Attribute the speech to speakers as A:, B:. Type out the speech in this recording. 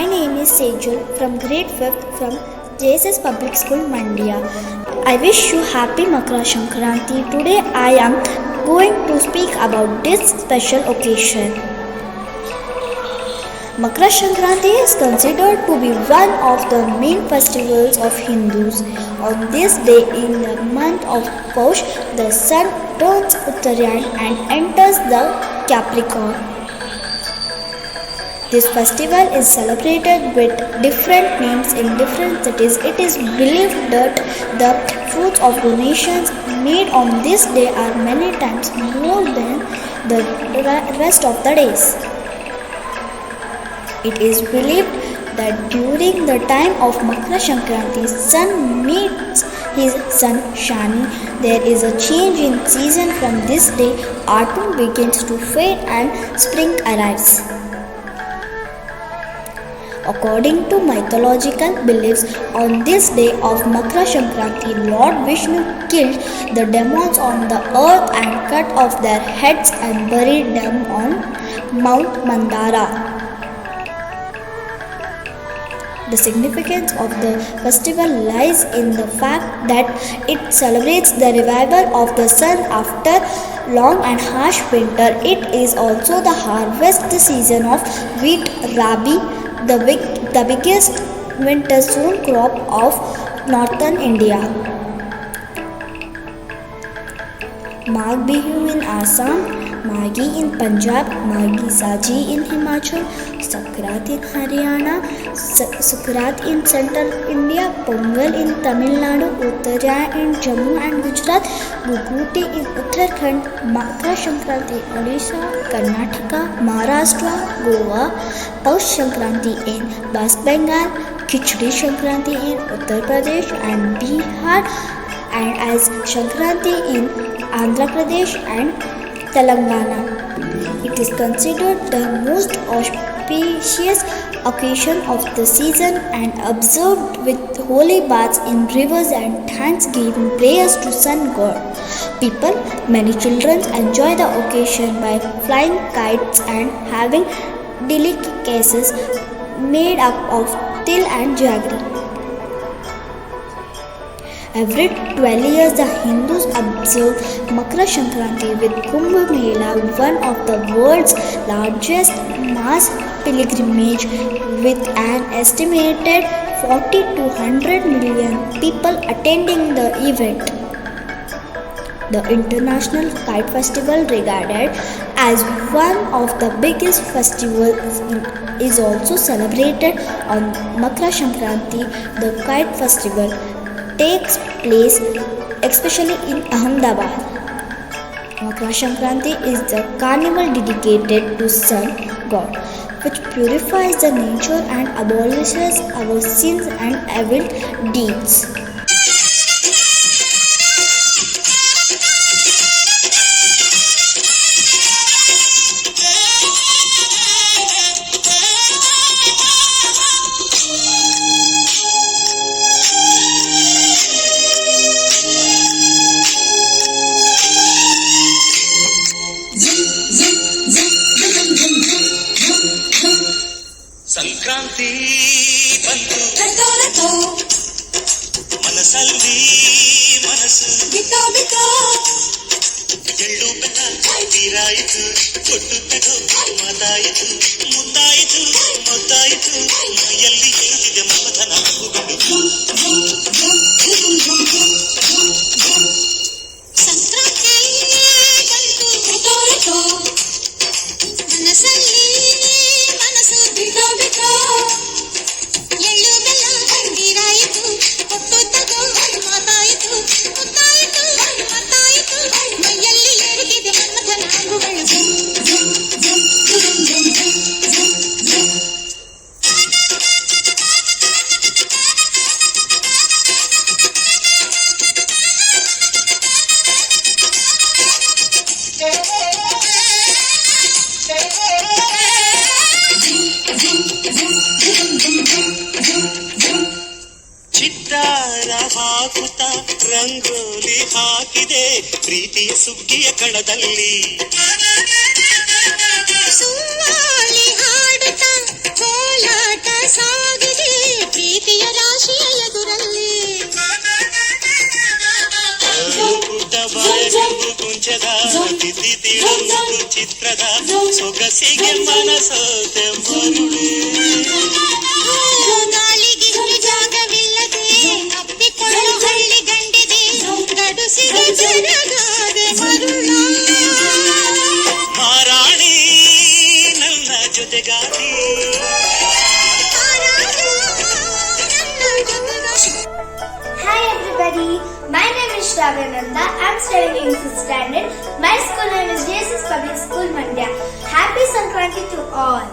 A: My name is Sejal from grade 5th from JSS Public School, Mandia. I wish you happy Makara Sankranti. Today I am going to speak about this special occasion. Makara Sankranti is considered to be one of the main festivals of Hindus. On this day in the month of Poush, the sun turns Uttarayan and enters the Capricorn. This festival is celebrated with different names in different cities. It is believed that the fruits of donations made on this day are many times more than the rest of the days. It is believed that during the time of Makara Sankranti, sun meets his son Shani. There is a change in season from this day. Autumn begins to fade and spring arrives. According to mythological beliefs, on this day of Makara Sankranti, Lord Vishnu killed the demons on the earth and cut off their heads and buried them on Mount Mandara. The significance of the festival lies in the fact that it celebrates the revival of the sun after long and harsh winter. It is also the harvest season of wheat rabi, the biggest winter sown crop of northern India. Magh Bihu in Assam, Maghi in Punjab, Maghi Saji in Himachal, Sakrat in Haryana, Sukrat in central India, Pongal in Tamil Nadu, Uttarayan in Jammu and Gujarat, Guguti in Uttarakhand, Makara Sankranti in Odisha, Karnataka, Maharashtra, Goa, Poush Sankranti in West Bengal, Khichdi Sankranti in Uttar Pradesh and Bihar, and as Sankranti in Andhra Pradesh and Telangana. It is considered the most auspicious occasion of the season and observed with holy baths in rivers and thanksgiving prayers to sun god. People, many children enjoy the occasion by flying kites and having delicacies made up of til and jaggery. Every 12 years, the Hindus observe Makara Sankranti with Kumbh Mela, one of the world's largest mass pilgrimage, with an estimated 40 to 100 million people attending the event. The International Kite Festival, regarded as one of the biggest festivals, is also celebrated on Makara Sankranti. The Kite Festival takes place especially in Ahmedabad. Makara Sankranti is the carnival dedicated to sun god, which purifies the nature and abolishes our sins and evil deeds.
B: Sankranti ಬಂತು ಮನಸ್ಸಲ್ಲಿ ಮನಸ್ಸು ಎಳ್ಳು ಬೆಲ್ಲ ತೀರಾಯಿತು ಕೊಟ್ಟು ತಗೋ ಮಾತಾಯಿತು ಮುದ್ದಾಯಿತು ಮುದ್ದಾಯಿತು ಮೈಯಲ್ಲಿ ಏರಿದೆ ಮಮತನ ಸಂಕ್ರಾಂತಿ ಬಂತು ಮನಸ್ಸಲ್ಲಿ ಎಳ್ಳು ಬೆಲ್ಲ ತೀರಾಯಿತು ಕೊಟ್ಟು ತಗೋ ಮಾತಾಯಿತು ಮುದ್ದಾಯಿತು ಮಾತಾಯಿತು ಮೈಯಲ್ಲಿ ಏರಿದೆ ಮನ್ಮಥನ ಅಂಗುಗಳು. ಚಿತ್ತಾರ ಹಾಕುತ್ತಾ ರಂಗೋಲಿ ಹಾಕಿದೆ ಪ್ರೀತಿಯ ಸುಗ್ಗಿಯ ಕಣದಲ್ಲಿ. ಸುಮ್ಮಾಲಿ ಹಾಡುತ್ತಾ ಕೋಲಾಟ ಸಾಗಿದೆ ಪ್ರೀತಿಯ ರಾಶಿಯ ಎದುರಲ್ಲಿ ಪುಟ್ಟ ಬಾಯಗಂಬು ಕುಂಚದ ತಿದ್ದಿ ತೀಳೊಂದು ಚಿತ್ರದ ಸೊಗಸಿಗೆ ಮನಸೋತೆ ಮರುಳೆ ನಾಲಿಗೆ ಜಾಗವಿಲ್ಲದೆ ಅಪ್ಪಿಕೊಳ್ಳೋ ಹಳ್ಳಿ ಗಂಡಿದೆ ಗಡುಸಿಗೆ ಜರಗಾದೆ ಮರುಳ ಮಾರಾಣಿ ನನ್ನ ಜೊತೆಗಾತಿ
A: Hi everybody, my name is Shravananda. I'm studying in 6th standard. My school name is JSS Public School Mandya. Happy Sankranti to all.